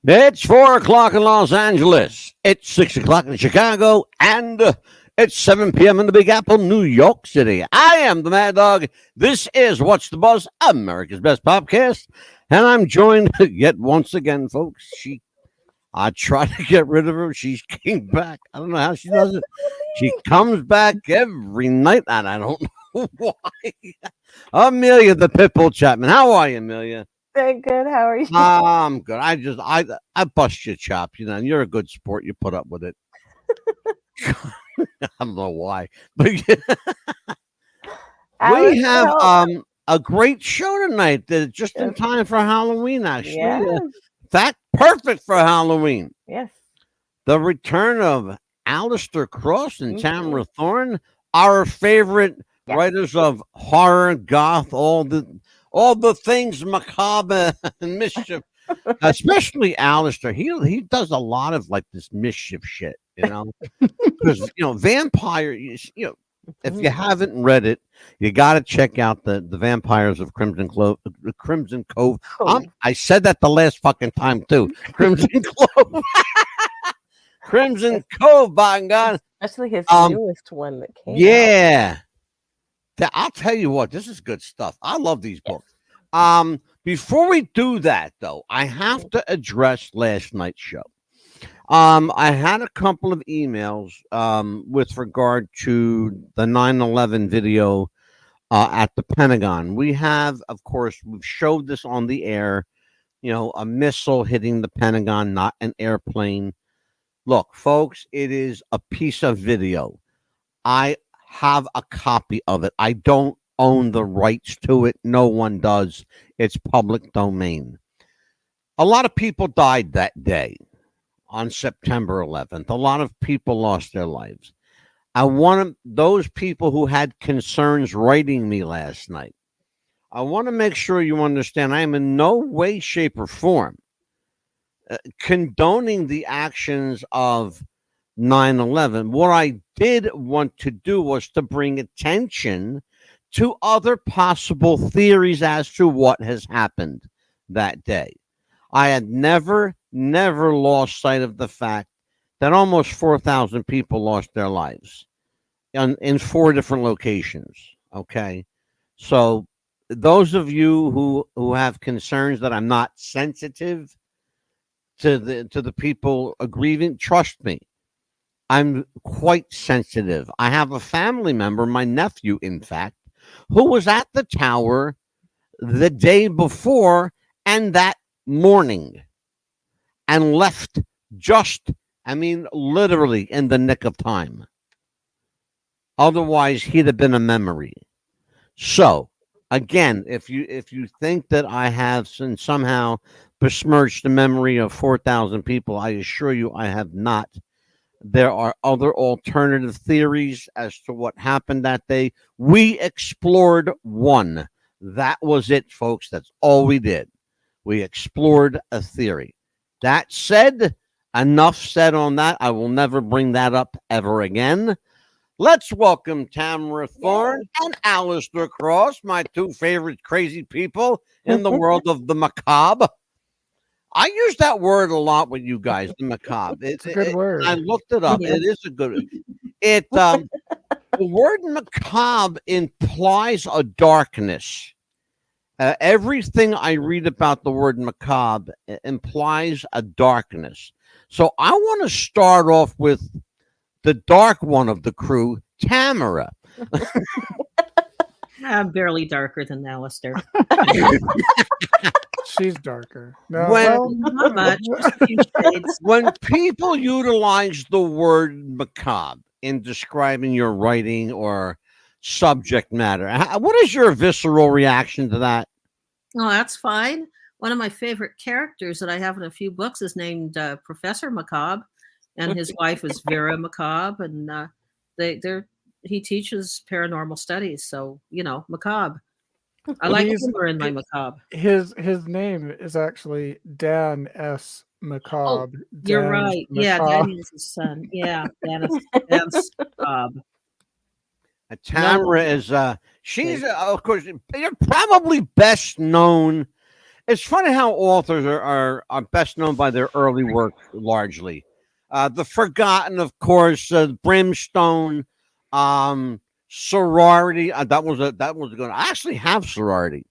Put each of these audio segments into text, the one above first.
It's 4 o'clock in Los Angeles. It's 6 o'clock in Chicago, and it's 7 p.m. in the Big Apple, New York City. I am the Mad Dog. This is What's the Buzz, America's Best Podcast, and I'm joined yet once again, folks. I tried to get rid of her. She came back. I don't know how she does it. She comes back every night, and I don't know why. Amelia, the Pitbull Chapman. How are you, Amelia? Very good. How are you? I'm good. I bust your chop, and you're a good sport. You put up with it. I don't know why, but we have a great show tonight. That just in time for Halloween. Actually, yes. Perfect for Halloween. Yes. The return of Alistair Cross and Tamara Thorne, our favorite writers of horror, goth, all the things macabre and mischief, especially Alistair. He does a lot of like this mischief shit, because vampire. If you haven't read it, you got to check out the Vampires of Crimson Cove. I said that the last fucking time too. Crimson Cove. Crimson Cove, by God. Especially his newest one that came out. I'll tell you what, this is good stuff. I love these books. Before we do that, though, I have to address last night's show. I had a couple of emails with regard to the 9/11 video at the Pentagon. We have, of course, we've showed this on the air, a missile hitting the Pentagon, not an airplane. Look, folks, it is a piece of video. I have a copy of it. I don't own the rights to it. No one does. It's public domain. A lot of people died that day on September 11th. A lot of people lost their lives. I want those people who had concerns writing me last night. I want to make sure you understand I am in no way, shape, or form condoning the actions of 9/11. What I did want to do was to bring attention to other possible theories as to what has happened that day. I had never lost sight of the fact that almost 4,000 people lost their lives in 4 different locations. Okay. So those of you who have concerns that I'm not sensitive to the people grieving, trust me, I'm quite sensitive. I have a family member, my nephew, in fact, who was at the tower the day before and that morning and left literally in the nick of time. Otherwise, he'd have been a memory. So, again, if you think that I have somehow besmirched the memory of 4,000 people, I assure you I have not. There are other alternative theories as to what happened that day. We explored one. That was it, folks. That's all we did. We explored a theory. That said, enough said on that. I will never bring that up ever again. Let's welcome Tamara Thorne and Alistair Cross, my 2 favorite crazy people in the world of the macabre. I use that word a lot with you guys, the macabre. It's a good word. I looked it up. It is a good the word macabre implies a darkness. Everything I read about the word macabre implies a darkness. So I want to start off with the dark one of the crew, Tamara. I'm barely darker than Alistair. She's darker. No, not much. Just a few shades. When people utilize the word macabre in describing your writing or subject matter, what is your visceral reaction to that? Oh, that's fine. One of my favorite characters that I have in a few books is named Professor Macabre, and his wife is Vera Macabre, and he teaches paranormal studies. So macabre. I like humor in my macabre. His name is actually Dan S. Macabre. Oh, you're right. Macabre. Yeah, Daniel's his son. Yeah, Dan's Macabre. Tamara is she's of course you're probably best known It's funny how authors are best known by their early work largely. The Forgotten, of course, Brimstone, Sorority. That was good. I actually have Sorority.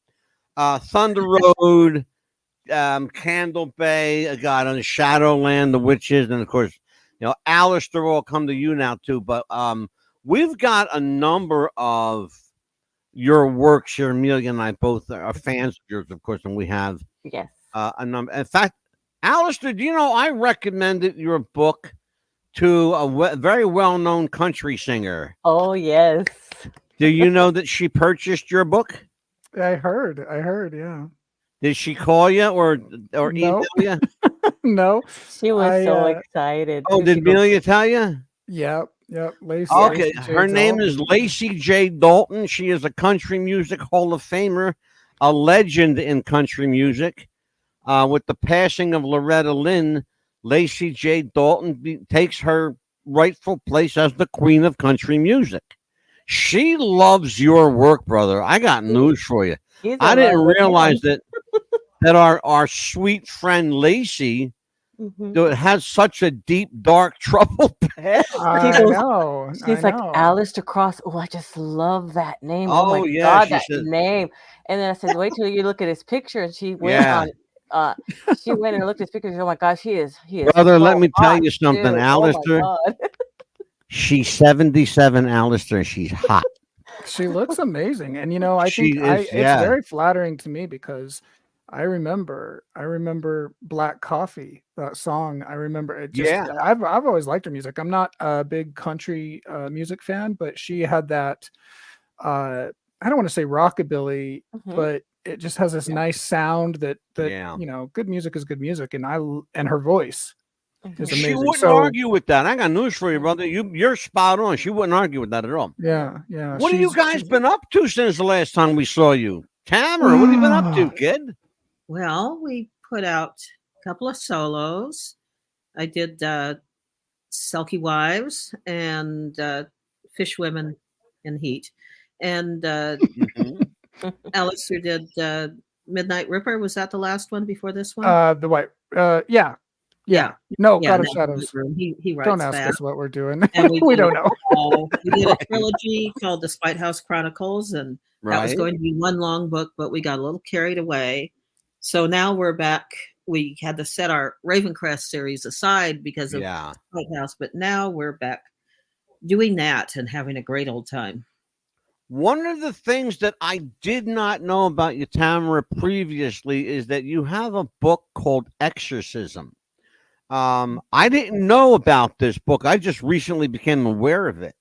Thunder Road, Candle Bay. God, on Shadowland, The Witches, and of course, Alistair will come to you now too. But we've got a number of your works here. Amelia and I both are fans of yours, of course, and we have a number. In fact, Alistair, do you know I recommended your book to a very well-known country singer? Oh yes. Do you know that she purchased your book? I heard, yeah. Did she call you or email you? No. She was so excited. Oh, did Amelia tell you? Yep. Lacey. Okay, Lacey her name Dalton. is Lacey J. Dalton. She is a country music Hall of Famer, a legend in country music. With the passing of Loretta Lynn, Lacey J. Dalton takes her rightful place as the queen of country music. She loves your work, brother. I got news for you. I didn't realize that our sweet friend Lacey has such a deep, dark, troubled past. I know. She's like Alistair Cross. Oh, I just love that name. Oh, my yeah, God, she that said- name. And then I said, wait till you look at his picture. And she went on. She went and looked at his picture. And said, oh my God, he is. Brother, so let me tell hot, you something, dude. Alistair. Oh my God. She's 77, Alistair. She's hot. She looks amazing, and I She think is, it's yeah. very flattering to me because I remember Black Coffee, that song. I remember it. Just, Yeah. I've always liked her music. I'm not a big country music fan, but she had that. I don't want to say rockabilly, but it just has this nice sound that good music is good music, and her voice is She amazing. wouldn't argue with that. I got news for you, brother. You're spot on. She wouldn't argue with that at all. Yeah. What have you guys been up to since the last time we saw you? Tamara, what have you been up to, kid? Well, we put out a couple of solos. I did Selkie Wives and Fish Women in Heat. And Alistair did Midnight Ripper. Was that the last one before this one? The white. Yeah. No, God of that's Shadows. He writes Don't ask that. us what we're doing. And we don't know. We did a trilogy called The Spite House Chronicles, and that was going to be one long book, but we got a little carried away. So now we're back. We had to set our Ravencrest series aside because of Spite House, but now we're back doing that and having a great old time. One of the things that I did not know about you, Tamara, previously is that you have a book called Exorcism. I didn't know about this book. I just recently became aware of it.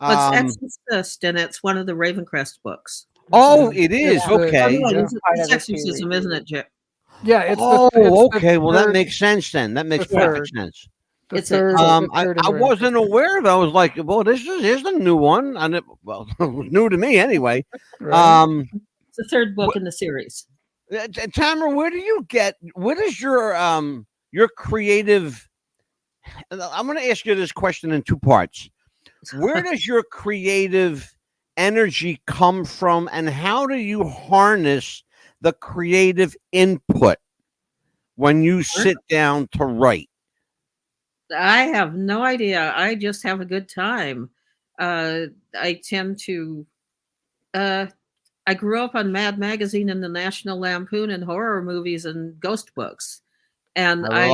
It's Exorcist, and it's one of the Ravencrest books. Oh, it is. Okay. It's Exorcism, isn't it, Jip? Yeah. It's okay. Well, that makes sense then. That makes perfect sense. I wasn't aware of it. I was like, well, here's a new one. And it was new to me anyway. Right. It's the third book in the series. Tamara, what is your creative? I'm going to ask you this question in two parts. Where does your creative energy come from, and how do you harness the creative input when you sit down to write? I have no idea. I just have a good time. I tend to. I grew up on Mad Magazine and the National Lampoon and horror movies and ghost books. And I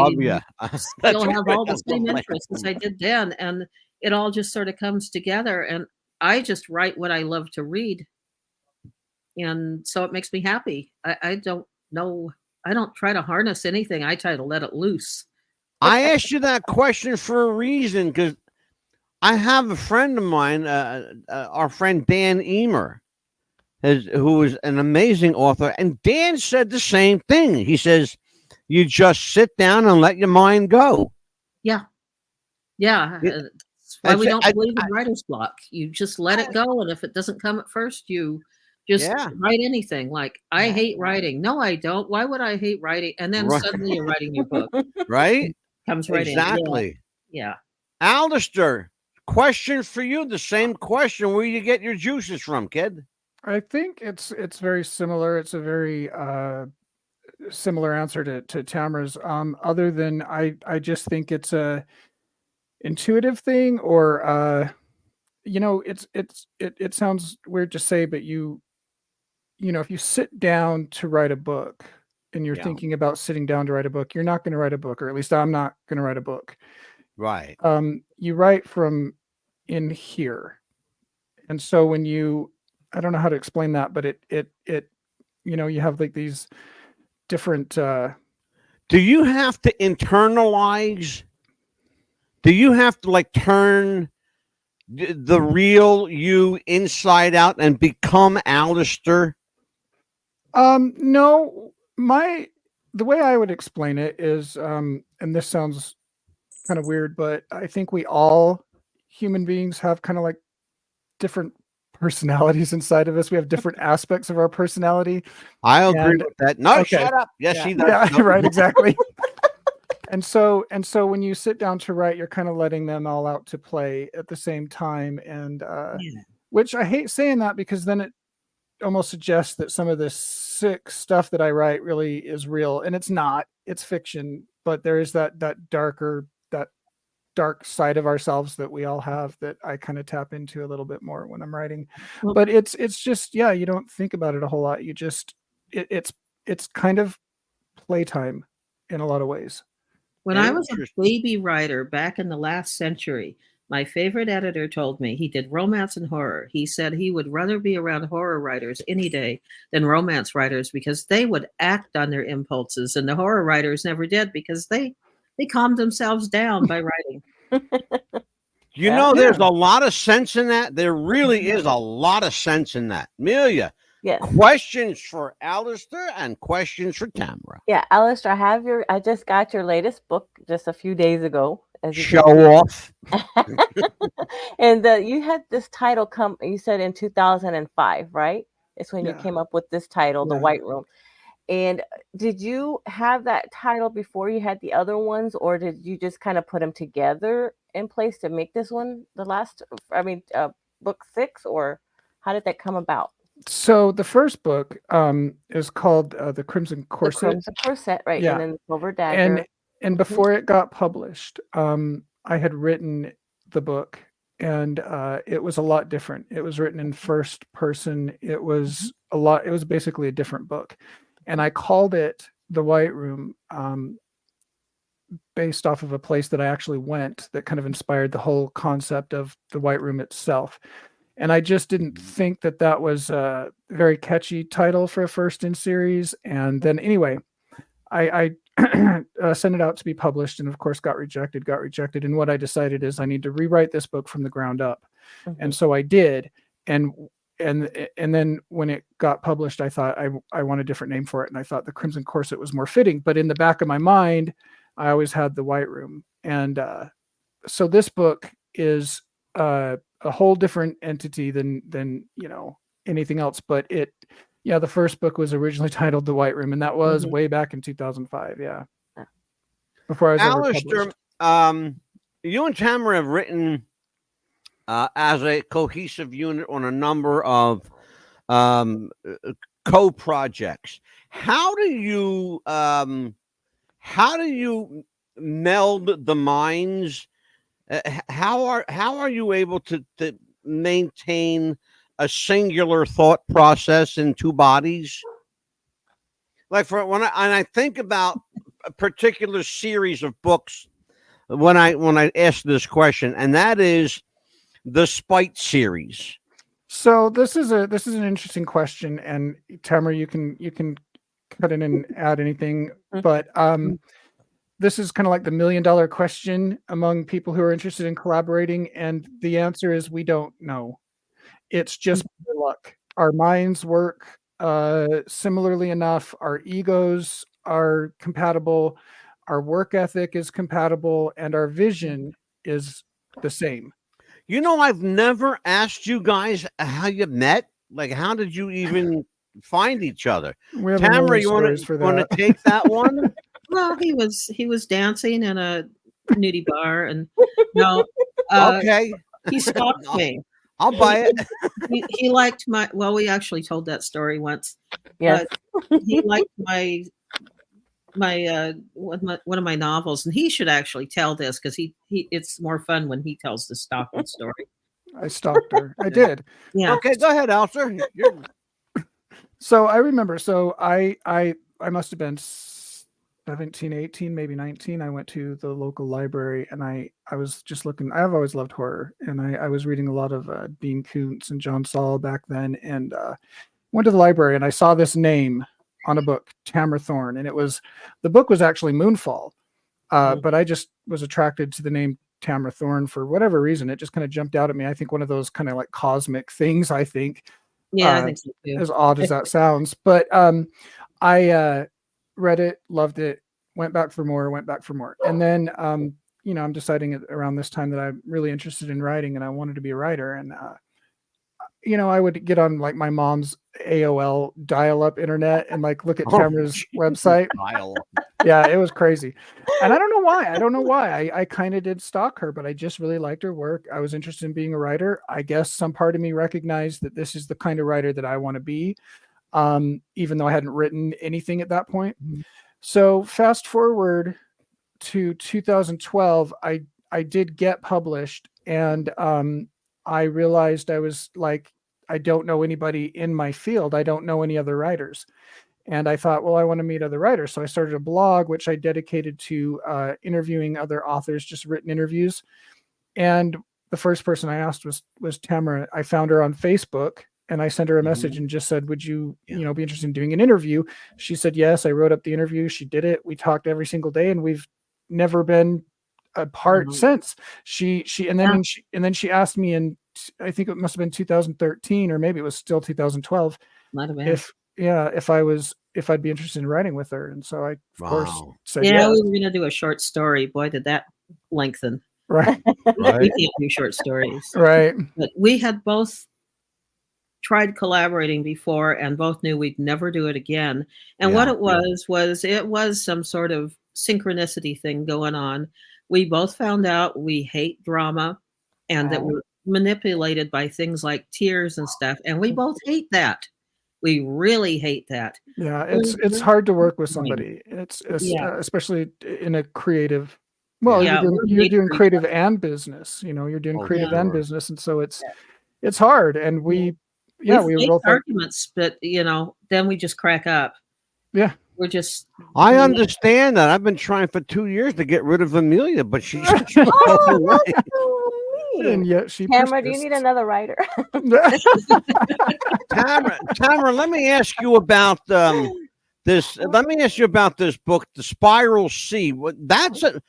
still have all the same interests as I did then. And it all just sort of comes together. And I just write what I love to read. And so it makes me happy. I don't know. I don't try to harness anything. I try to let it loose. I asked you that question for a reason, because I have a friend of mine, our friend Dan Emer, who is an amazing author. And Dan said the same thing. He says, you just sit down and let your mind go. Yeah. That's why we don't believe in writer's block. You just let it go. And if it doesn't come at first, you just write anything. Like, I hate writing. No, I don't. Why would I hate writing? And then suddenly you're writing your book. Right? Comes right in. Yeah. Alistair, question for you. The same question. Where you get your juices from, kid? I think it's very similar. It's a very similar answer to Tamara's. Other than I just think it's a intuitive thing, or it sounds weird to say, but if you sit down to write a book and you're thinking about sitting down to write a book, you're not going to write a book, or at least I'm not going to write a book. Right. You write from in here. And so when I don't know how to explain that, but you have like these different, do you have to internalize? Do you have to like turn the real you inside out and become Alistair? No, the way I would explain it is, and this sounds kind of weird, but I think we all human beings have kind of like different personalities inside of us. We have different aspects of our personality. I agree with that. No, okay. Shut up. Yes, yeah. she does. Yeah, no. Right, exactly. And so when you sit down to write, you're kind of letting them all out to play at the same time. And which I hate saying that, because then it almost suggests that some of this sick stuff that I write really is real, and it's not. It's fiction, but there is that dark side of ourselves that we all have that I kind of tap into a little bit more when I'm writing. But it's just, you don't think about it a whole lot. You just it's kind of playtime in a lot of ways. When I was a baby writer back in the last century, my favorite editor told me he did romance and horror. He said he would rather be around horror writers any day than romance writers, because they would act on their impulses, and the horror writers never did, because they calmed themselves down by writing. There's a lot of sense in that. There really is a lot of sense in that. Amelia, questions for Alistair and questions for Tamara. Yeah, Alistair, I just got your latest book just a few days ago. Show off. And you had this title come, you said in 2005, right? It's when you came up with this title, The White Room. And did you have that title before you had the other ones, or did you just kind of put them together in place to make this one book 6, or how did that come about? So the first book is called The Crimson Corset. The Crimson Corset, right? Yeah. And then the Silver Dagger. And before it got published, I had written the book, and it was a lot different. It was written in first person. It was it was basically a different book. And I called it The White Room, based off of a place that I actually went that kind of inspired the whole concept of the White Room itself. And I just didn't think that was a very catchy title for a first in series. And then anyway, I sent it out to be published, and of course got rejected. And what I decided is I need to rewrite this book from the ground up. And so I did. And then when it got published, I thought I want a different name for it. And I thought The Crimson Corset was more fitting. But in the back of my mind, I always had The White Room. And so this book is a whole different entity than anything else. But the first book was originally titled The White Room, and that was way back in 2005. Yeah. Before I was Alistair, you and Tamara have written as a cohesive unit on a number of co-projects. How do you meld the minds? How are you able to maintain a singular thought process in two bodies? Like when I think about a particular series of books, when I ask this question, and that is the Spite series. So this is an interesting question, and Tamara, you can cut in and add anything, but this is kind of like the $1 million question among people who are interested in collaborating, and the answer is we don't know. It's just luck. Our minds work similarly enough. Our egos are compatible. Our work ethic is compatible, and our vision is the same. I've never asked you guys how you met. Like, how did you even find each other? Tamara, you want to take that one? Well, he was dancing in a nudie bar, and okay, he stalked me. I'll buy it. He liked we actually told that story once. Yes. But he liked my one of my novels, and he should actually tell this because he it's more fun when he tells the stalking story. I stalked her. I did. Yeah. Okay, go ahead, Alistair. So I remember. So I must have been 17, 18, maybe 19. I went to the local library and I was just looking. I've always loved horror, and I was reading a lot of Dean Koontz and John Saul back then, and went to the library and I saw this name on a book, Tamara Thorne, and the book was actually Moonfall, but I just was attracted to the name Tamara Thorne for whatever reason. It just kind of jumped out at me. I think one of those kind of like cosmic things. I think. Yeah, I think so too. As odd as that sounds, but I read it, loved it, went back for more, and then I'm deciding around this time that I'm really interested in writing, and I wanted to be a writer, and I would get on like my mom's AOL dial-up internet and like look at Tamara's website. Yeah, it was crazy. And I don't know why. I kind of did stalk her, but I just really liked her work. I was interested in being a writer. I guess some part of me recognized that this is the kind of writer that I want to be, even though I hadn't written anything at that point. Mm-hmm. So fast forward to 2012, I did get published, and I realized I was like, I don't know anybody in my field. I don't know any other writers. And I thought, well, I want to meet other writers. So I started a blog, which I dedicated to interviewing other authors, just written interviews. And the first person I asked was Tamara. I found her on Facebook, and I sent her a message and just said, would you, be interested in doing an interview? She said, yes. I wrote up the interview. She did it. We talked every single day, and we've never been apart since. And then she asked me in, I think it must have been 2013, or maybe it was still 2012. Might have been. If I'd be interested in writing with her. And so I, of course, said we were going to do a short story. Boy, did that lengthen. Right. We can't do short stories. Right. But we had both tried collaborating before and both knew we'd never do it again. And what it was some sort of synchronicity thing going on. We both found out we hate drama and that we're manipulated by things like tears and stuff. And we both hate that. We really hate that. Yeah, it's hard to work with somebody. It's especially in a creative. Well, you're doing creative and business. You're doing creative and business, and so it's hard. And we both arguments, but then we just crack up. Yeah, we're just. I understand that. I've been trying for 2 years to get rid of Amelia, but she's just away. And yet Tamara, do you need another writer? Tamara, let me ask you about this. Let me ask you about this book, The Spiral Sea. That's a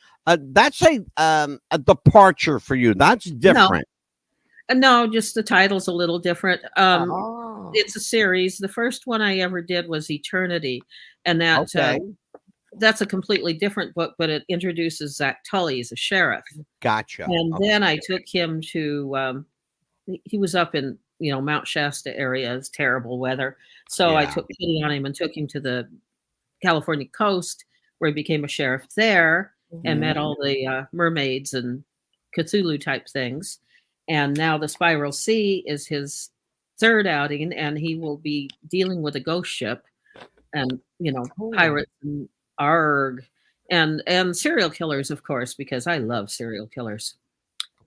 departure for you. That's different. No, just the title's a little different. It's a series. The first one I ever did was Eternity, and that's a completely different book, but it introduces Zach Tully as a sheriff. Gotcha. And then I took him to, he was up in, Mount Shasta area. It's terrible weather. So I took pity on him and took him to the California coast, where he became a sheriff there and met all the mermaids and Cthulhu type things. And now The Spiral Sea is his third outing, and he will be dealing with a ghost ship and, pirates and ARG and serial killers, of course, because I love serial killers.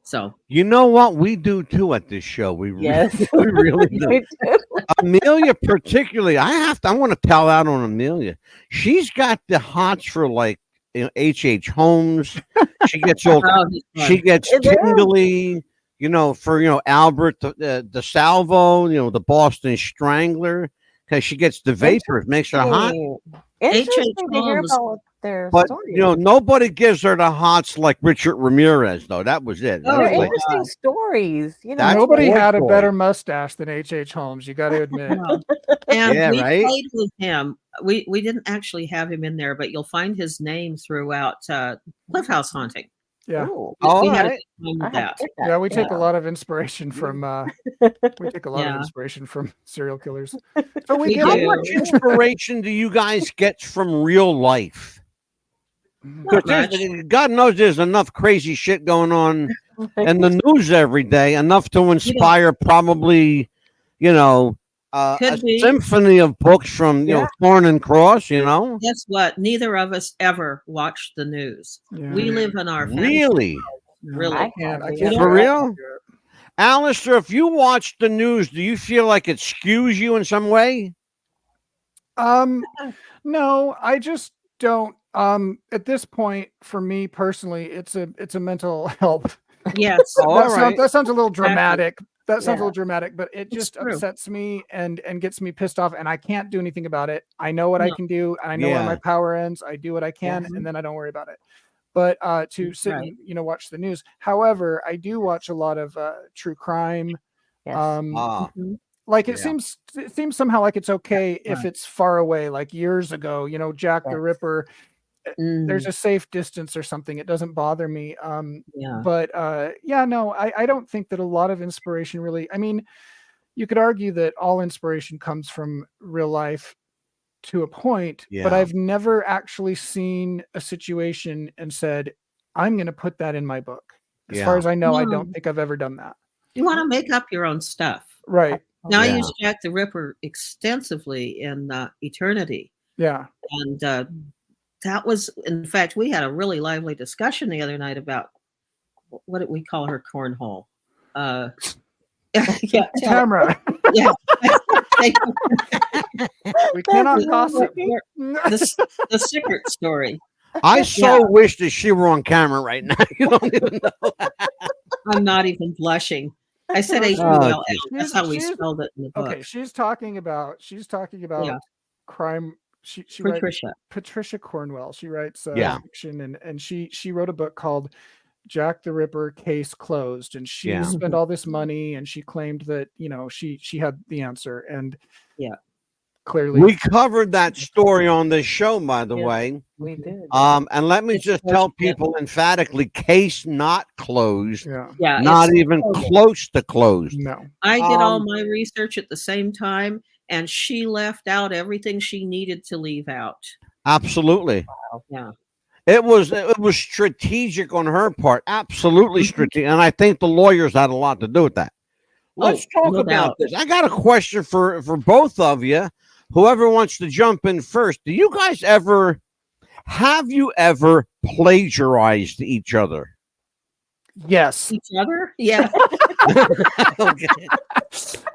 So you know what we do too at this show. We really do. Amelia, particularly, I want to tell out on Amelia. She's got the hots for like H.H. Holmes. She gets old. She gets tingly. For Albert the Salvo. The Boston Strangler. Because she gets the vapors, makes her hot. Interesting to hear about their stories. Nobody gives her the hots like Richard Ramirez, though. That was it. They're interesting stories. Nobody had a better mustache than H.H. Holmes. You got to admit. And we played with him. We didn't actually have him in there, but you'll find his name throughout Cliffhouse Haunting. Yeah. We had a time with that. Yeah, we take a lot of inspiration from inspiration from serial killers. So how much inspiration do you guys get from real life? God knows there's enough crazy shit going on in the news every day, enough to inspire probably, Could be. symphony of books from Thorne and Cross. Guess what? Neither of us ever watched the news. Yeah. We live in our Really, really. I can't for real. Alistair, if you watch the news, do you feel like it skews you in some way? No, I just don't. At this point, for me personally, it's a mental health. Yes. That sounds a little dramatic. That sounds a little dramatic, but it just true. upsets me and gets me pissed off, and I can't do anything about it. I know what I can do, and I know where my power ends. I do what I can, and then I don't worry about it. But to sit and watch the news. However, I do watch a lot of true crime. Yes. Like it seems somehow like it's okay if it's far away, like years ago. Jack the Ripper. There's a safe distance or something. It doesn't bother me. But no, I don't think that a lot of inspiration really. I mean, you could argue that all inspiration comes from real life to a point, but I've never actually seen a situation and said, I'm going to put that in my book. As far as I know, I don't think I've ever done that. You want to make up your own stuff. Right. Now I use Jack the Ripper extensively in Eternity. Yeah. And that was, in fact, we had a really lively discussion the other night about what did we call her, cornhole? Tamara. Yeah. We cannot gossip. The secret story. I so wish that she were on camera right now. You don't even know. I'm not even blushing. I said HULL. That's how we spelled it in the book. Okay, she's talking about crime. She Patricia Cornwell. She writes fiction, and she wrote a book called Jack the Ripper Case Closed, and she spent all this money, and she claimed that she had the answer, and clearly we covered that story on this show, by the way. We did. And let me just tell people emphatically, case not closed. Yeah, not even close to closed. No. I did all my research at the same time, and she left out everything she needed to leave out. Absolutely. Wow. Yeah. It was strategic on her part. Absolutely strategic. And I think the lawyers had a lot to do with that. Let's talk about this. I got a question for both of you. Whoever wants to jump in first. Have you ever plagiarized each other? Yes. Each other? Yeah. Okay.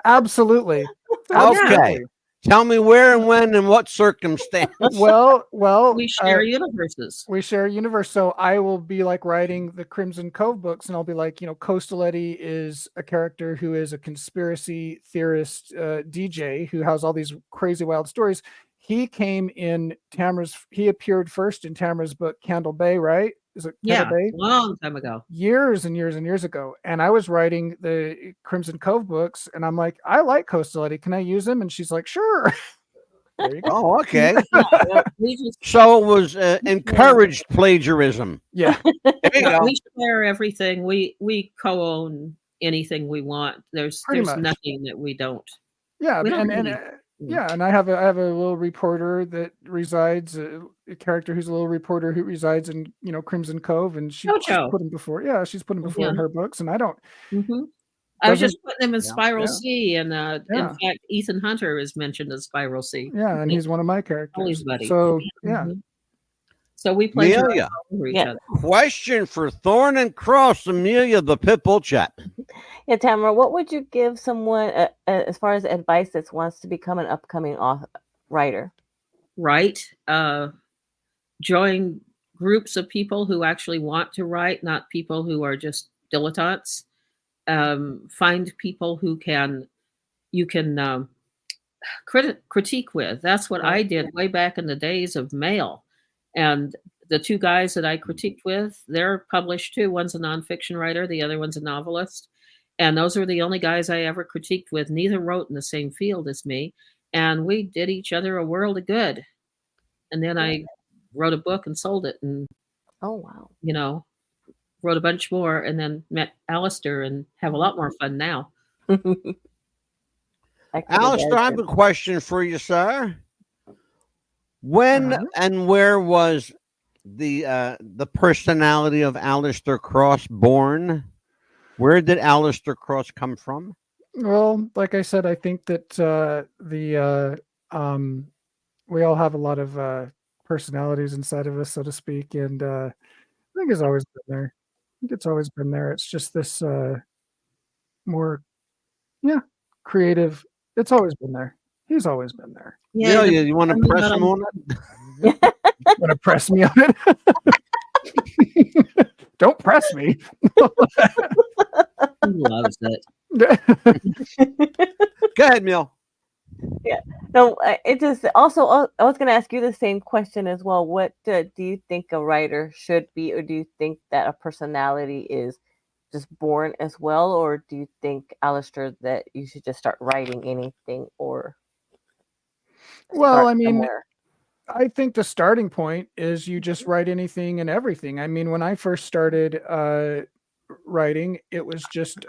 Absolutely. Okay. Tell me where and when and what circumstance. Well, we share universes. We share a universe. So I will be like writing the Crimson Cove books, and I'll be like, Coastal Eddie is a character who is a conspiracy theorist DJ who has all these crazy wild stories. He came in he appeared first in Tamara's book Candle Bay, right? Is it Candle Bay? Long time ago. Years and years and years ago. And I was writing the Crimson Cove books, and I'm like, I like Coastal Eddie. Can I use him? And she's like, sure. There you go. Oh, okay. So it was encouraged plagiarism. Yeah. There you go. We share everything. We co-own anything we want. There's nothing that we don't. Yeah, and I have a little reporter that resides, a character who's a little reporter who resides in Crimson Cove, and she's put him before. Yeah, she's put him before in her books, and I don't. I was just putting him in Spiral C, and in fact, Ethan Hunter is mentioned as Spiral C. Yeah, and he's one of my characters. Buddy. So yeah. So we play Amelia. each other. Question for Thorne and Cross, Amelia, the Pitbull Chat. Yeah, Tamara, what would you give someone as far as advice that wants to become an upcoming writer? Write. Join groups of people who actually want to write, not people who are just dilettantes. Find people who you can critique with. That's what I did way back in the days of mail. And the two guys that I critiqued with, they're published too. One's a nonfiction writer, the other one's a novelist. And those were the only guys I ever critiqued with. Neither wrote in the same field as me. And we did each other a world of good. And then I wrote a book and sold it. And, wrote a bunch more, and then met Alistair and have a lot more fun now. Alistair, I have a question for you, sir. When and where was the personality of Alistair Cross born? Where did Alistair Cross come from? Well, like I said, I think that we all have a lot of personalities inside of us, so to speak, and I think it's always been there. I think it's always been there. It's just this more, yeah, creative. It's always been there. He's always been there. Yeah, you want to press him on it? Want to press me on it? Don't press me. He loves it. Go ahead, Mel. Yeah. No, it just also, I was going to ask you the same question as well. What do you think a writer should be, or do you think that a personality is just born as well, or do you think, Alistair, that you should just start writing anything, or? Well, I mean, I think the starting point is you just write anything and everything. I mean, when I first started writing, it was just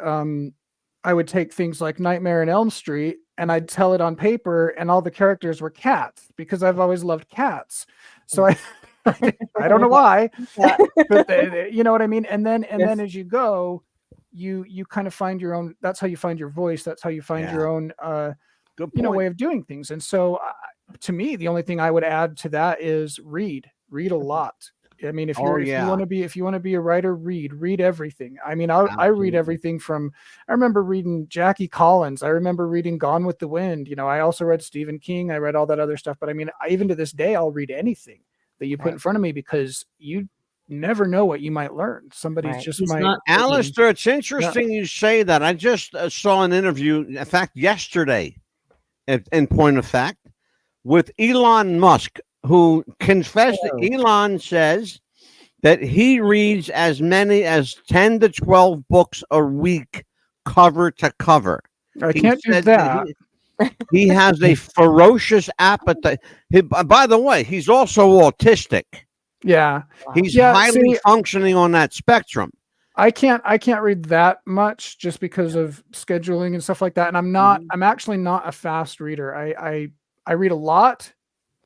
I would take things like Nightmare on Elm Street and I'd tell it on paper, and all the characters were cats because I've always loved cats. So I don't know why, but you know what I mean? And then as you go, you kind of find your own, that's how you find your voice. That's how you find your own, way of doing things. And so to me, the only thing I would add to that is read a lot. I mean, if you want to be a writer, read everything. I mean, I read everything from, I remember reading Jackie Collins. I remember reading Gone with the Wind. I also read Stephen King. I read all that other stuff, but I mean, even to this day, I'll read anything that you put in front of me, because you never know what you might learn. Somebody's just might. Alistair, it's interesting you say that. I just saw an interview, in fact, yesterday, in point of fact, with Elon Musk, who confessed that Elon says that he reads as many as 10 to 12 books a week, cover to cover. I can't do that. He has a ferocious appetite. By the way, he's also autistic. Yeah. He's highly functioning on that spectrum. I can't read that much just because of scheduling and stuff like that. And I'm actually not a fast reader. I read a lot,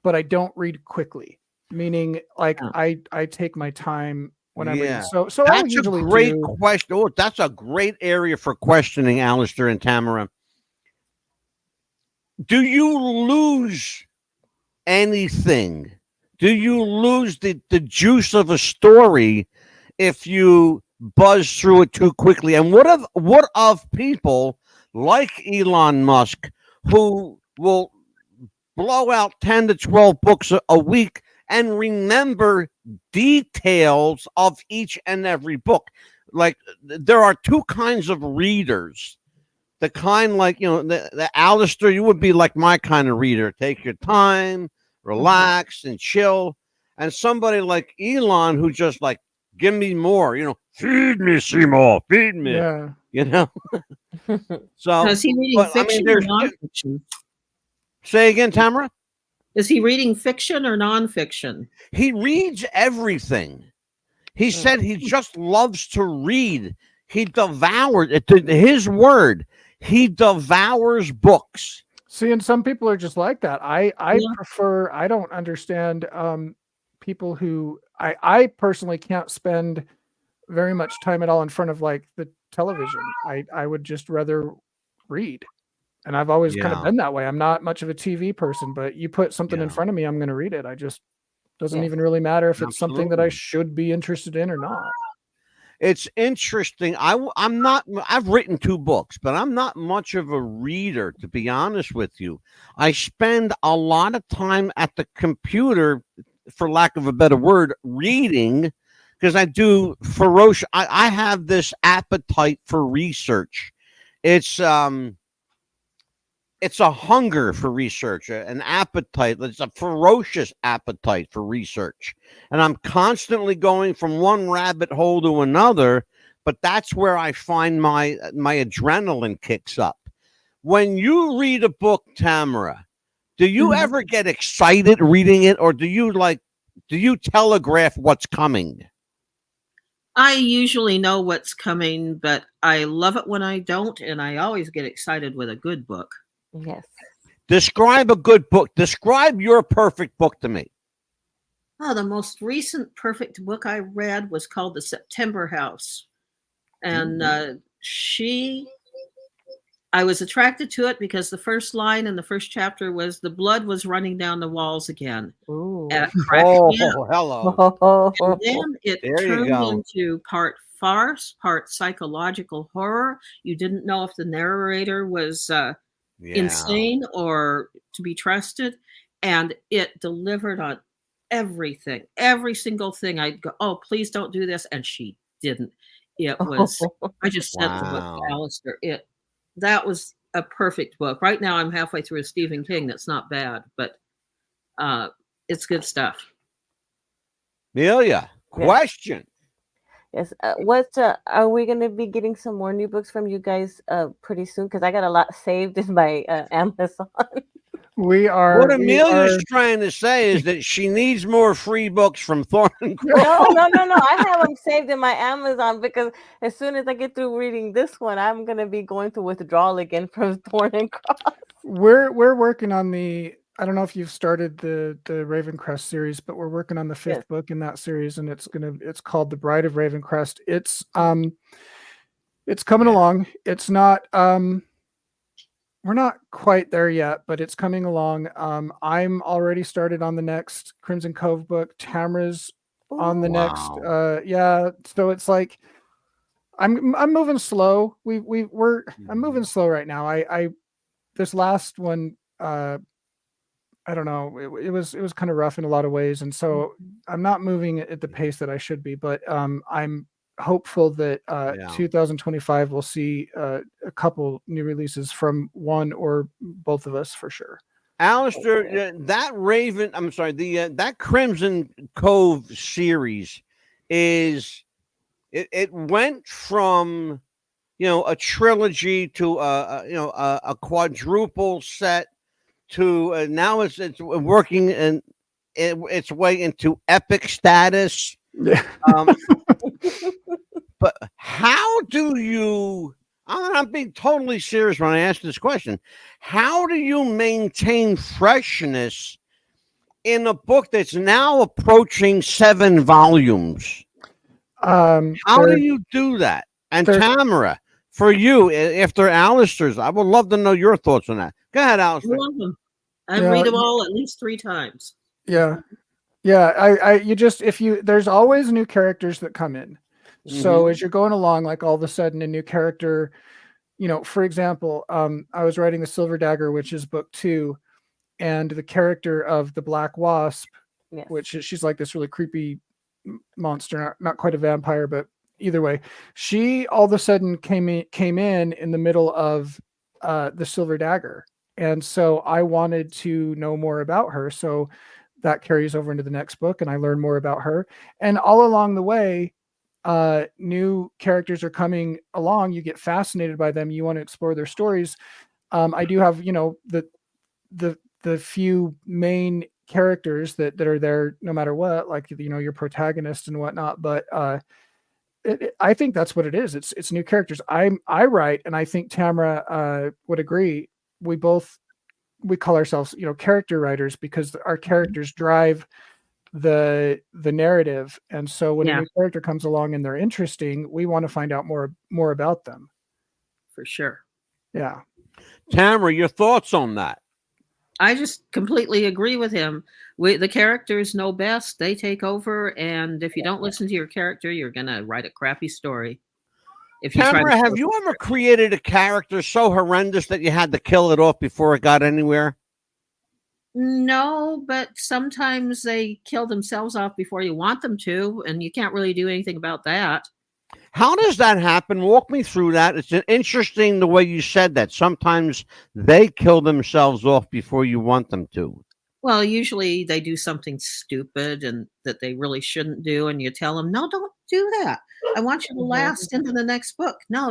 but I don't read quickly, meaning like I take my time when I'm reading. So that's a great question. Oh, that's a great area for questioning, Alistair and Tamara. Do you lose anything? Do you lose the juice of a story if you buzz through it too quickly? And what of people like Elon Musk who will blow out 10 to 12 books a week and remember details of each and every book? Like, there are two kinds of readers. The kind like, the Alistair, you would be like my kind of reader. Take your time, relax and chill. And somebody like Elon who just like, give me more, feed me, Seymour, feed me. Yeah. So is he reading fiction or nonfiction? Say again, Tamara? Is he reading fiction or nonfiction? He reads everything. He said he just loves to read. He devours it. His word, he devours books. See, and some people are just like that. I prefer, I don't understand people who, I personally can't spend very much time at all in front of like the television. I would just rather read. And I've always kind of been that way. I'm not much of a TV person, but you put something in front of me, I'm going to read it. I just doesn't even really matter if it's something that I should be interested in or not. It's interesting. I've written 2 books, but I'm not much of a reader, to be honest with you. I spend a lot of time at the computer, for lack of a better word, reading, because I do ferocious. I have this appetite for research. It's a hunger for research, an appetite. It's a ferocious appetite for research. And I'm constantly going from one rabbit hole to another, but that's where I find my adrenaline kicks up. When you read a book, Tamara, do you ever get excited reading it, or do you telegraph what's coming? I usually know what's coming, but I love it when I don't, and I always get excited with a good book. Yes. Describe a good book. Describe your perfect book to me. Oh, the most recent perfect book I read was called The September House. And I was attracted to it because the first line in the first chapter was the blood was running down the walls again. Ooh. Hello. And then it There you turned go. into part farce, part psychological horror. You didn't know if the narrator was insane or to be trusted. And it delivered on everything, every single thing. I'd go, oh, please don't do this. And she didn't. It was, I just sent the book to Alistair. That was a perfect book. Right now, I'm halfway through a Stephen King. That's not bad, but it's good stuff. Amelia, question. Yes. Are we going to be getting some more new books from you guys pretty soon? Because I got a lot saved in my Amazon. We are. What Amelia's trying to say is that she needs more free books from Thorne Cross. No. I have them saved in my Amazon because as soon as I get through reading this one, I'm going to be going through withdrawal again from Thorne Cross. We're working on the. I don't know if you've started the Ravencrest series, but we're working on the 5th book in that series, and it's called The Bride of Ravencrest. It's coming along. It's not. We're not quite there yet, but it's coming along. I'm already started on the next Crimson Cove book. Tamara's on the next. So it's like I'm moving slow. I'm moving slow right now. I this last one. I don't know. It was kind of rough in a lot of ways, and so I'm not moving at the pace that I should be. But I'm hopeful that 2025 will see a couple new releases from one or both of us for sure. Alistair, that Crimson Cove series it went from a trilogy to a quadruple set to now it's working in its way into epic status. But how do you, I'm being totally serious when I ask this question, how do you maintain freshness in a book that's now approaching 7 volumes? How do you do that? And Tamara, for you, after Alistair's, I would love to know your thoughts on that. Go ahead, Alistair. I read them all at least 3 times. Yeah. There's always new characters that come in. So as you're going along, like all of a sudden a new character, for example, I was writing The Silver Dagger, which is book 2, and the character of the Black Wasp, which she's like this really creepy monster, not quite a vampire, but either way, she all of a sudden came in the middle of The Silver Dagger. And so I wanted to know more about her. So that carries over into the next book, and I learn more about her. And all along the way, new characters are coming along. You get fascinated by them. You want to explore their stories. I do have, the few main characters that are there no matter what, like, your protagonist and whatnot. But I think that's what it is. It's new characters. I write, and I think Tamara would agree. We call ourselves, character writers, because our characters drive the narrative. And so when a new character comes along and they're interesting, we want to find out more about them. For sure. Yeah. Tamara, your thoughts on that? I just completely agree with him. The characters know best. They take over. And if you don't listen to your character, you're going to write a crappy story. Tamara, have you ever created a character so horrendous that you had to kill it off before it got anywhere? No, but sometimes they kill themselves off before you want them to, and you can't really do anything about that. How does that happen? Walk me through that. It's interesting the way you said that. Sometimes they kill themselves off before you want them to. Well, usually they do something stupid and that they really shouldn't do, and you tell them, no, don't do that. I want you to last into the next book. No.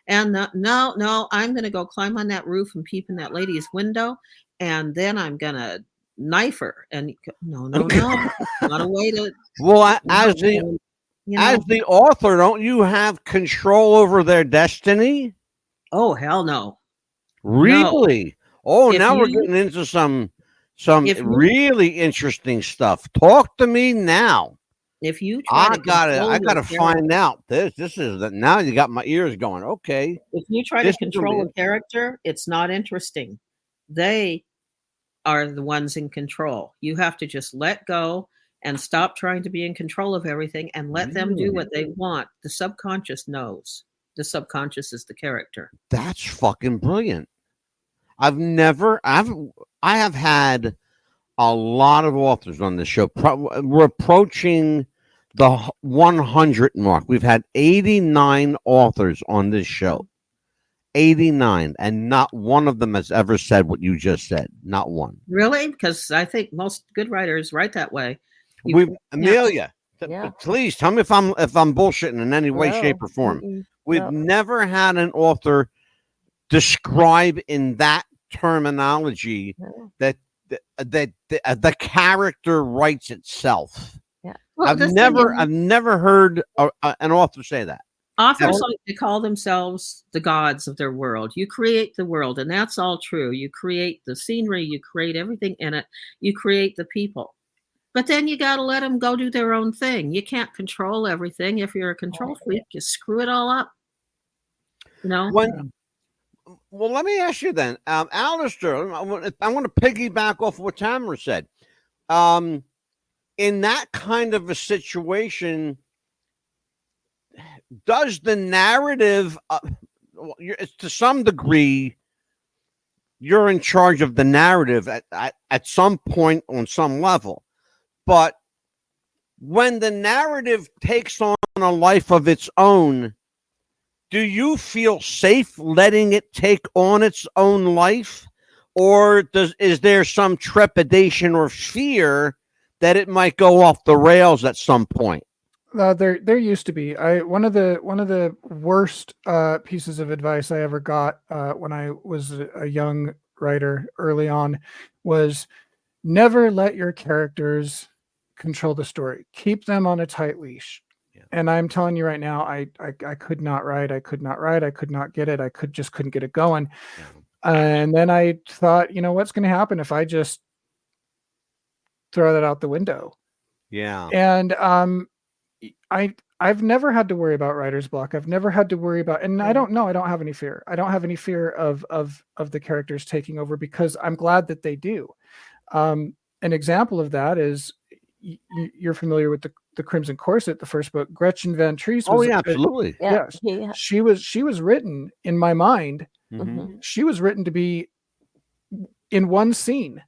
And no, I'm going to go climb on that roof and peep in that lady's window, and then I'm going to knife her. And no. Not a way to... Well, as the author, don't you have control over their destiny? Oh, hell no. Really? No. Oh, now we're getting into some really interesting stuff. Talk to me now. If you try to control I gotta your find out this. This is now you got my ears going. Okay. If you try to control a character, it's not interesting. They are the ones in control. You have to just let go and stop trying to be in control of everything and let them do what they want. The subconscious knows. The subconscious is the character. That's fucking brilliant. I have had a lot of authors on this show. We're approaching the 100 mark. We've had 89 authors on this show. 89, and not one of them has ever said what you just said. Not one. Really? Because I think most good writers write that way. Amelia, please tell me if I'm bullshitting in any way, shape, or form. We've never had an author describe in that terminology that the character writes itself. Yeah. Well, I've never heard an author say that. Authors like to call themselves the gods of their world. You create the world, and that's all true. You create the scenery, you create everything in it, you create the people. But then you got to let them go do their own thing. You can't control everything. If you're a control freak, you screw it all up. You know? Well, let me ask you then, Alistair, I want to piggyback off what Tamara said. In that kind of a situation, does the narrative, to some degree, you're in charge of the narrative at some point on some level. But when the narrative takes on a life of its own, do you feel safe letting it take on its own life? Or is there some trepidation or fear that it might go off the rails at some point? There used to be. One of the worst pieces of advice I ever got when I was a young writer early on was never let your characters control the story. Keep them on a tight leash. Yeah. And I'm telling you right now, I could not write. I could not get it. I just couldn't get it going. Yeah. And then I thought, what's going to happen if I just throw that out the window? Yeah. And I've never had to worry about writer's block. I've never had to worry about, and I don't have any fear. I don't have any fear of the characters taking over because I'm glad that they do. An example of that is you're familiar with the Crimson Corset, the first book. Gretchen Van Treese. Oh yeah, absolutely. Yeah. She was written in my mind. Mm-hmm. She was written to be in one scene,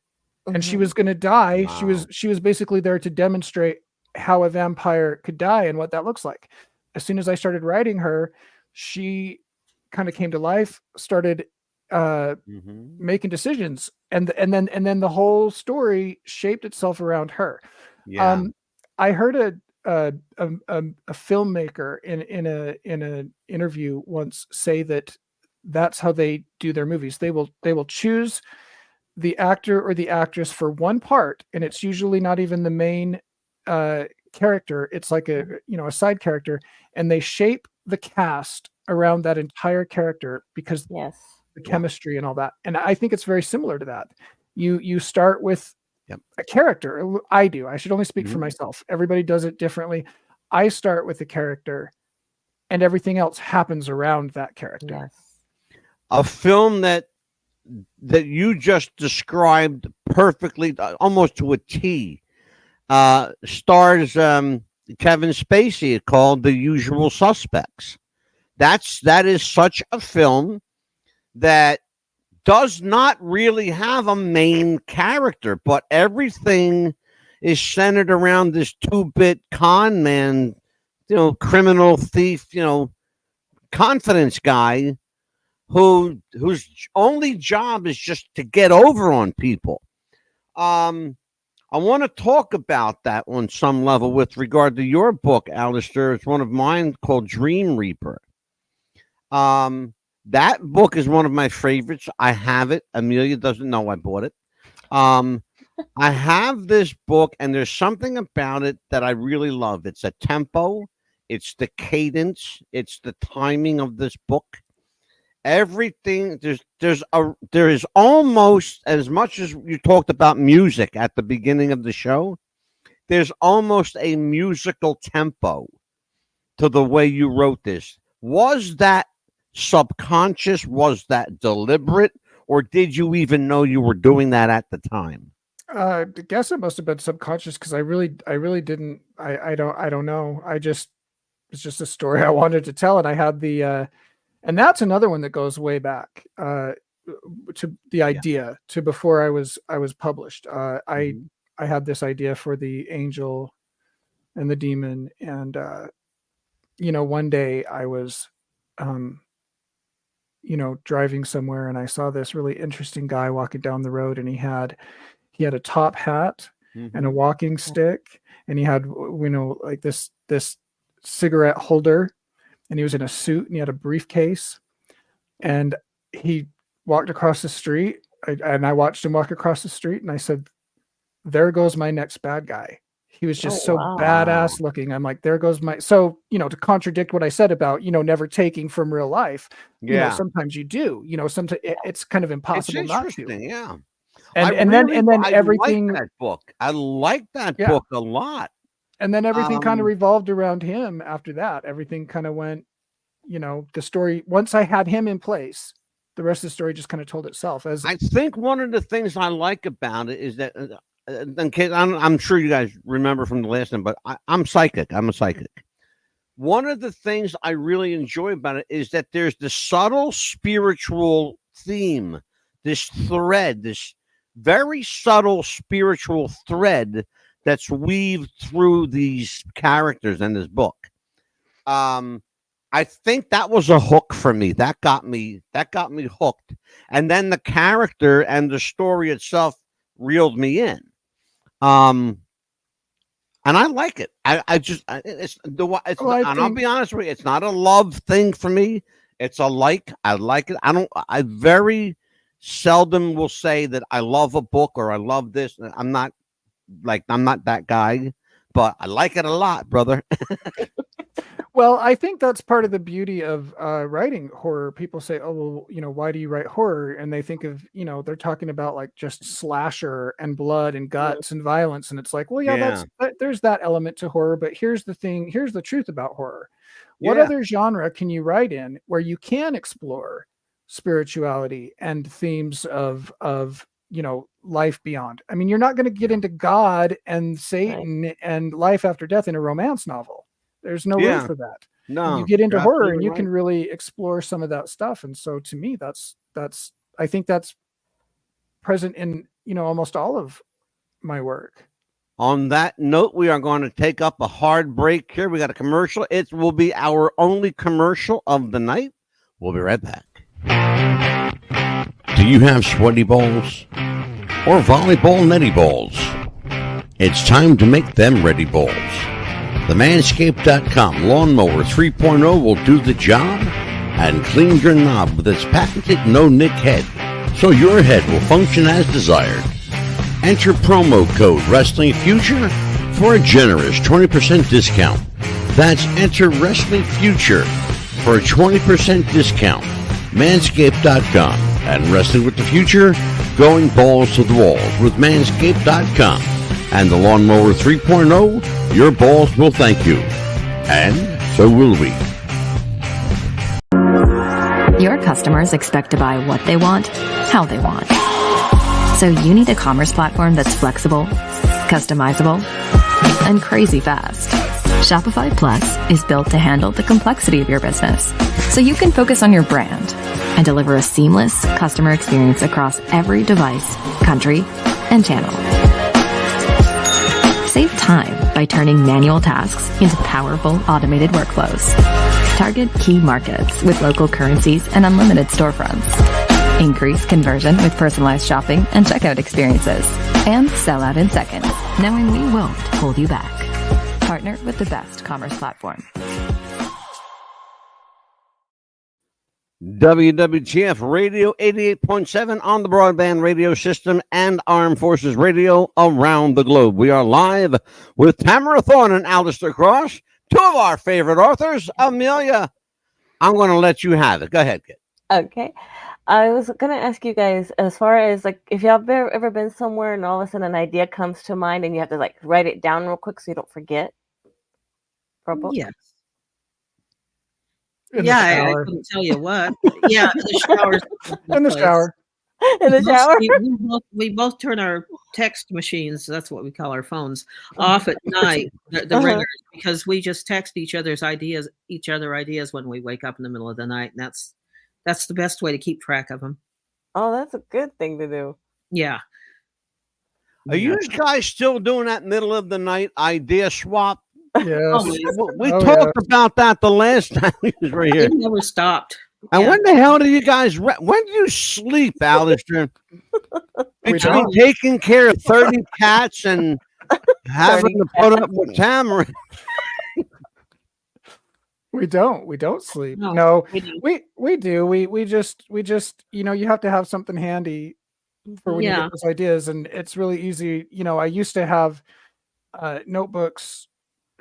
and she was going to die. Wow. She was basically there to demonstrate how a vampire could die and what that looks like. As soon as I started writing her, she kind of came to life, started making decisions, and then the whole story shaped itself around her. Yeah. I heard a filmmaker in an interview once say that that's how they do their movies. They will choose the actor or the actress for one part, and it's usually not even the main character. It's like a side character, and they shape the cast around that entire character because the chemistry and all that. And I think it's very similar to that. You start with a character. I do. I should only speak for myself. Everybody does it differently. I start with a character, and everything else happens around that character. Yes. A film that you just described perfectly, almost to a T. Stars Kevin Spacey, called The Usual Suspects. That is such a film that does not really have a main character, but everything is centered around this 2-bit con man, criminal thief, confidence guy whose only job is just to get over on people. I want to talk about that on some level with regard to your book, Alistair. It's one of mine called Dream Reaper. That book is one of my favorites. I have it. Amelia doesn't know I bought it. I have this book, and there's something about it that I really love. It's a tempo. It's the cadence. It's the timing of this book. Everything there is almost, as much as you talked about music at the beginning of the show, there's almost a musical tempo to the way you wrote this. Was that subconscious? Was that deliberate? Or did you even know you were doing that at the time? I guess it must have been subconscious because I really didn't. I don't know. It's just a story I wanted to tell, and I had the and that's another one that goes way back to the idea to before I was published. I had this idea for the angel and the demon, and one day I was driving somewhere, and I saw this really interesting guy walking down the road, and he had a top hat and a walking stick, and he had like this cigarette holder, and he was in a suit, and he had a briefcase, and he walked across the street, and I watched him walk across the street, and I said, there goes my next bad guy. He was just badass looking. I'm like, there goes my, to contradict what I said about, never taking from real life. Sometimes you do, sometimes it's kind of impossible not to. Yeah. And then everything, I like that book a lot. And then everything kind of revolved around him after that. Everything kind of went, the story, once I had him in place, the rest of the story just kind of told itself. As I think one of the things I like about it is that, I'm sure you guys remember from the last one, but I'm psychic. I'm a psychic. One of the things I really enjoy about it is that there's this subtle spiritual theme, this thread, this very subtle spiritual thread that's weaved through these characters in this book. I think that was a hook for me. That got me hooked. And then the character and the story itself reeled me in. And I like it. I'll be honest with you, it's not a love thing for me. It's a like. I like it. I very seldom will say that I love a book or I love this. I'm not that guy, but I like it a lot, brother. Well, I think that's part of the beauty of writing horror. People say, oh, well, why do you write horror? And they think of, they're talking about like just slasher and blood and guts and violence. And it's like, well, there's that element to horror. But here's the thing. Here's the truth about horror. What other genre can you write in where you can explore spirituality and themes of life beyond? I mean, you're not going to get into God and Satan and life after death in a romance novel. There's no room for that. No, you get into horror and you can really explore some of that stuff. And so to me, I think that's present in, almost all of my work. On that note, we are going to take up a hard break here. We got a commercial. It will be our only commercial of the night. We'll be right back. Do you have sweaty balls or volleyball netty balls? It's time to make them ready balls. The Manscaped.com Lawnmower 3.0 will do the job and clean your knob with its patented no-nick head, so your head will function as desired. Enter promo code Wrestling Future for a generous 20% discount. That's enter Wrestling Future for a 20% discount. Manscaped.com and Wrestling with the Future, going balls to the walls with Manscaped.com and the Lawnmower 3.0. Your balls will thank you, and so will we. Your customers expect to buy what they want, how they want. So you need a commerce platform that's flexible, customizable, and crazy fast. Shopify Plus is built to handle the complexity of your business, so you can focus on your brand and deliver a seamless customer experience across every device, country, and channel. Save time by turning manual tasks into powerful automated workflows. Target key markets with local currencies and unlimited storefronts. Increase conversion with personalized shopping and checkout experiences. And sell out in seconds, knowing we won't hold you back. Partner with the best commerce platform. WWGF Radio 88.7 on the broadband radio system and Armed Forces Radio around the globe. We are live with Tamara Thorne and Alistair Cross, two of our favorite authors. Amelia, I'm going to let you have it. Go ahead, kid. Okay. I was gonna ask you guys, as far as like, if y'all ever been somewhere and all of a sudden an idea comes to mind and you have to like write it down real quick so you don't forget for a book. Yes. In Yeah, the I shower. couldn't tell you what. Yeah, the shower's In the shower. In the shower. We both turn our text machines, that's what we call our phones, off at night, the ringers, because we just text each other ideas when we wake up in the middle of the night, and that's the best way to keep track of them. Oh, that's a good thing to do. Yeah. Are you guys still doing that middle of the night idea swap? Yes. We talked about that the last time we was right here. It never stopped. And when the hell do you guys? When do you sleep, Alistair? Between taking care of 30 cats and having to put up with Tamara. We don't sleep. No, we do. We just you have to have something handy for when you get those ideas, and it's really easy. I used to have notebooks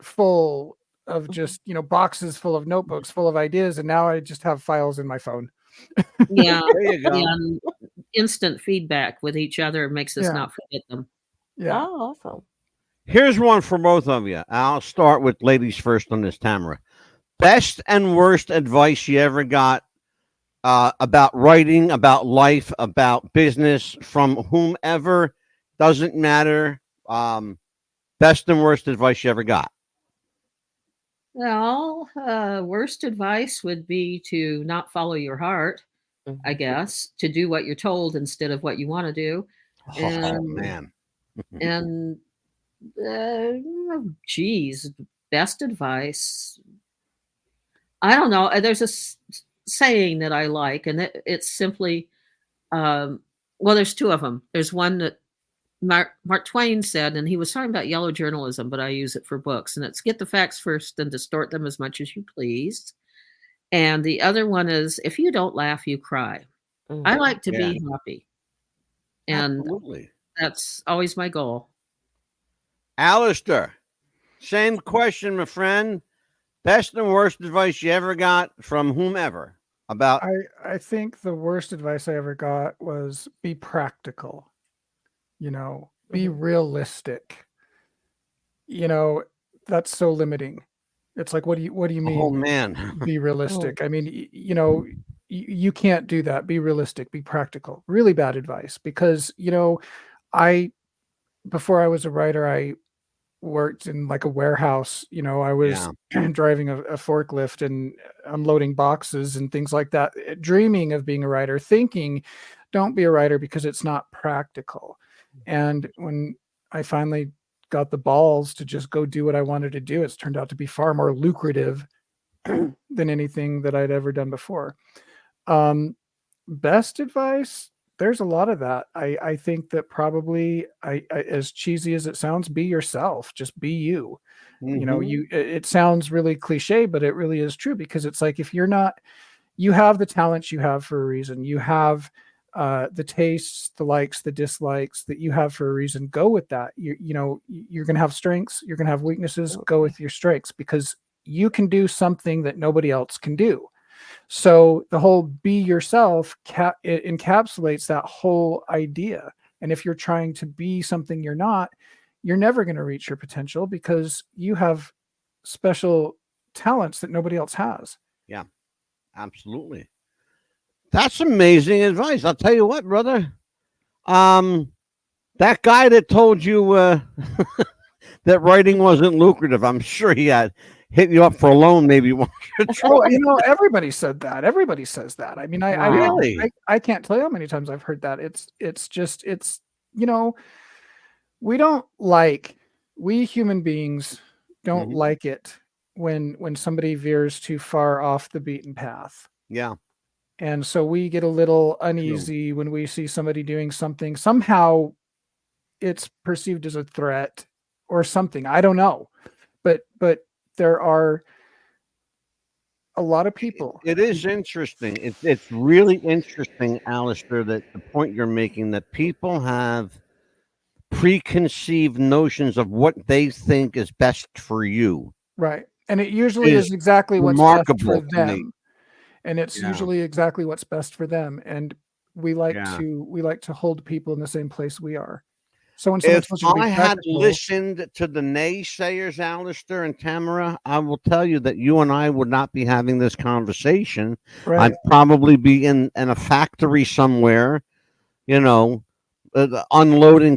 full of just boxes full of notebooks full of ideas, and now I just have files in my phone. Yeah, there you go. Yeah, instant feedback with each other makes us not forget them. Yeah. Oh, awesome. Here's one for both of you. I'll start with ladies first on this, Tamara. Best and worst advice you ever got about writing, about life, about business, from whomever, doesn't matter. Best and worst advice you ever got. Well, worst advice would be to not follow your heart, I guess, to do what you're told instead of what you want to do. Oh, man. And, geez, best advice. I don't know. There's a saying that I like, and it's simply, there's two of them. There's one that Mark Twain said, and he was talking about yellow journalism, but I use it for books, and it's get the facts first and distort them as much as you please. And the other one is, if you don't laugh, you cry. I like to be happy. And absolutely. That's always my goal. Alistair, same question, my friend. Best and worst advice you ever got from whomever about? I think the worst advice I ever got was be practical. Be realistic. That's so limiting. It's like, what do you mean? Oh man, be realistic. I mean, you can't do that. Be realistic, be practical. Really bad advice, because, before I was a writer, I worked in like a warehouse. I was driving a forklift and unloading boxes and things like that, dreaming of being a writer, thinking, don't be a writer because it's not practical. And when I finally got the balls to just go do what I wanted to do, it's turned out to be far more lucrative than anything that I'd ever done before. Best advice, there's a lot of that. I think that probably, I as cheesy as it sounds, be yourself. Just be you. It sounds really cliche, but it really is true, because it's like, if you're not, you have the talents you have for a reason. You have the tastes, the likes, the dislikes that you have for a reason. Go with that. You're going to have strengths. You're going to have weaknesses. Go with your strengths, because you can do something that nobody else can do. So the whole be yourself it encapsulates that whole idea. And if you're trying to be something you're not, you're never going to reach your potential, because you have special talents that nobody else has. Yeah, absolutely. That's amazing advice. I'll tell you what, brother. That guy that told you that writing wasn't lucrative, I'm sure he had hit you up for a loan maybe once or twice. Everybody said that. Everybody says that. I mean, I can't tell you how many times I've heard that. We human beings don't like it when somebody veers too far off the beaten path. Yeah. And so we get a little uneasy when we see somebody doing something. Somehow it's perceived as a threat or something. I don't know. But there are a lot of people. It is interesting. It's really interesting, Alistair, that the point you're making, that people have preconceived notions of what they think is best for you. Right. And it usually is exactly what's best for them. and it's usually exactly what's best for them. And we like to hold people in the same place we are. So when If I had listened to the naysayers, Alistair and Tamara, I will tell you that you and I would not be having this conversation. Right. I'd probably be in a factory somewhere, unloading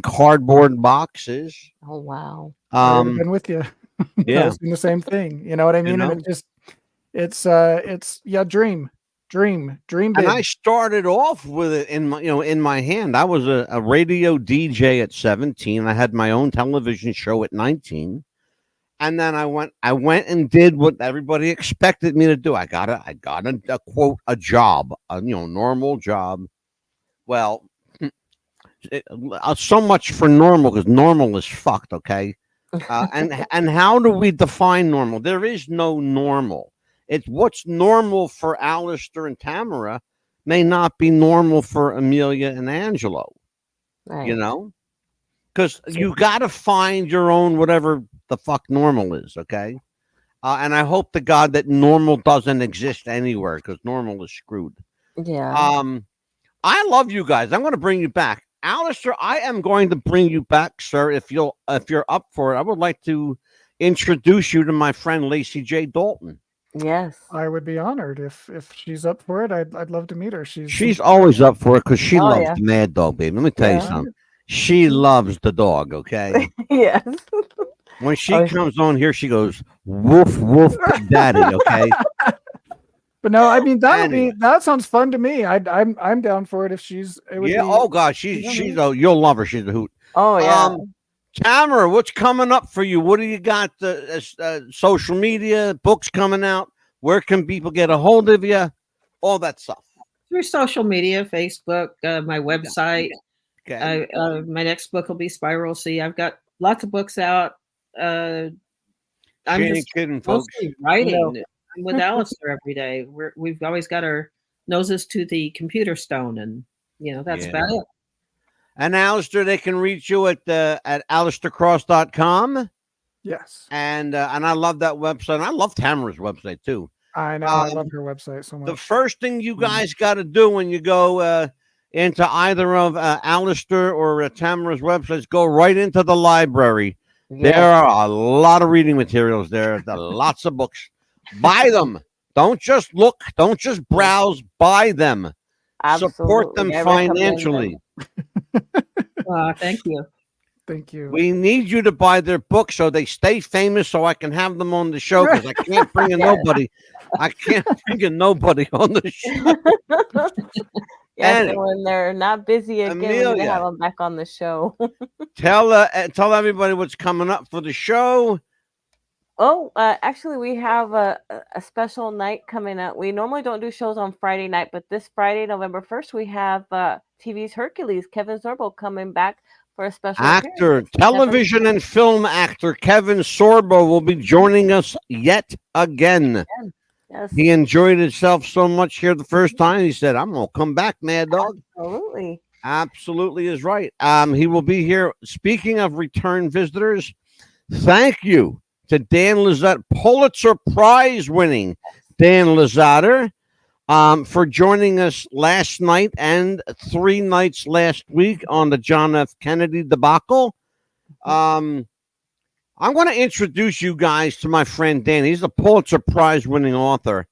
cardboard boxes. Oh wow! I would have been with you. Yeah, doing the same thing. You know what I mean? And it's dream big. And I started off with it in my hand. I was a radio DJ at 17. I had my own television show at 19. And then I went and did what everybody expected me to do. I got a quote, a job, normal job. Well, so much for normal, because normal is fucked. Okay. And how do we define normal? There is no normal. It's what's normal for Alistair and Tamara may not be normal for Amelia and Angelo. Right. Because you got to find your own whatever the fuck normal is. Okay. And I hope to God that normal doesn't exist anywhere, because normal is screwed. Yeah. I love you guys. I'm going to bring you back. Alistair, I am going to bring you back, sir. If you're up for it, I would like to introduce you to my friend Lacey J. Dalton. Yes, I would be honored if she's up for it. I'd love to meet her. She's always up for it, because she loves the Mad Dog, baby. Let me tell you something. She loves the dog. Okay. Yes. When she comes on here, she goes woof woof, daddy. Okay. But no, I mean that sounds fun to me. I'm down for it if she's. Oh God, she's you'll love her. She's a hoot. Oh yeah. Tamara, what's coming up for you? What do you got? Social media, books coming out. Where can people get a hold of you? All that stuff. Through social media, Facebook, my website. Okay. My next book will be Spiral C. I've got lots of books out. I'm just kidding, folks. Mostly writing. I'm with Alistair every day. We've always got our noses to the computer stone, and that's about it. And Alistair, they can reach you at alistaircross.com. Yes. And I love that website. I love Tamara's website too. I know. I love her website so much. The first thing you guys got to do when you go into either of Alistair or Tamara's websites, go right into the library. Yeah. There are a lot of reading materials there. There are lots of books. Buy them. Don't just look. Don't just browse. Buy them. Absolutely. Support them financially. Thank you. Thank you. We need you to buy their books so they stay famous, so I can have them on the show, because I can't bring in nobody. I can't bring in nobody on the show. Yes, and when they're not busy again, we're gonna have them back on the show. Tell everybody what's coming up for the show. Oh, actually, we have a special night coming up. We normally don't do shows on Friday night, but this Friday, November 1st, we have TV's Hercules, Kevin Sorbo, coming back for a special appearance. Television and film actor Kevin Sorbo will be joining us yet again. Yes. He enjoyed himself so much here the first time. He said, I'm going to come back, Mad Dog. Absolutely is right. He will be here. Speaking of return visitors, thank you to Dan Lizotte, Pulitzer Prize winning Dan Lizotte, for joining us last night and 3 nights last week on the John F. Kennedy debacle. I'm going to introduce you guys to my friend Dan. He's a Pulitzer Prize winning author.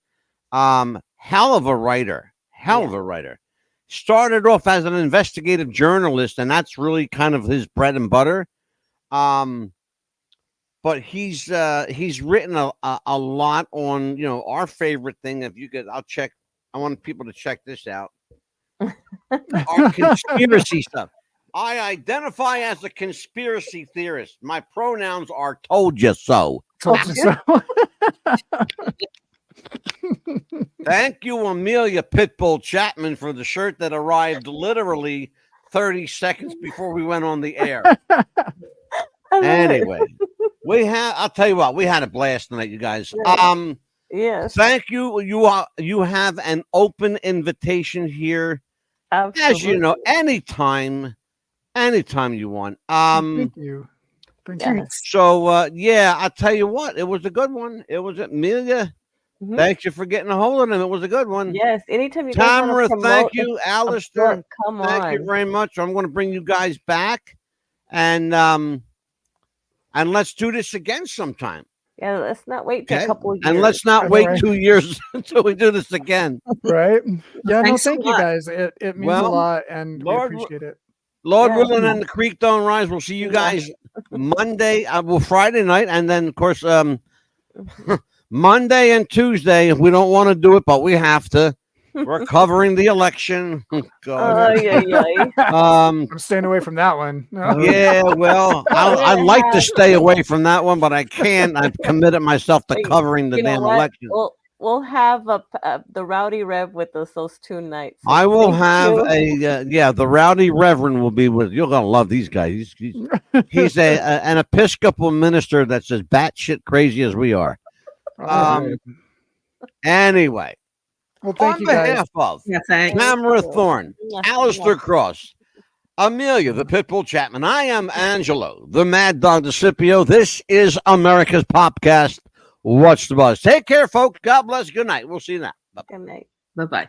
Hell of a writer. Started off as an investigative journalist, and that's really kind of his bread and butter. But he's written a lot on, our favorite thing. I want people to check this out. Our conspiracy stuff. I identify as a conspiracy theorist. My pronouns are told you so. Told you so. Thank you, Amelia Pitbull Chapman, for the shirt that arrived literally 30 seconds before we went on the air. Anyway, I'll tell you what, we had a blast tonight, you guys. Yes. Thank you. You have an open invitation here. Absolutely. As you know, anytime you want. Thank you. So I'll tell you what, it was a good one. It was Amelia. Thank you for getting a hold of them. It was a good one. Yes. Anytime you Tamara, guys thank you. Alistair, come thank you very much. I'm going to bring you guys back, and let's do this again sometime. Yeah, let's not wait till a couple of years. And let's not wait 2 years until we do this again. Right? Yeah, no, Thanks thank a you lot. guys. It means a lot, and we appreciate it. Lord willing, and the creek don't rise. We'll see you guys Monday, Friday night, and then of course Monday and Tuesday. If we don't want to do it, but we have to. We're covering the election. I'm staying away from that one. Yeah, well, I'd like to stay away from that one, but I can't. I've committed myself to covering the damn election. We'll have the Rowdy Rev with us those 2 nights. So I will have the Rowdy Reverend will be with. You're gonna love these guys. He's an Episcopal minister that's as batshit crazy as we are. Anyway. Well, thank you guys. On behalf of Tamara Thorne, Alistair Cross, Amelia, the Pitbull Chapman, I am Angelo, the Mad Dog DeCipio. This is America's Popcast. What's the buzz? Take care, folks. God bless. Good night. We'll see you now. Good night. Bye-bye.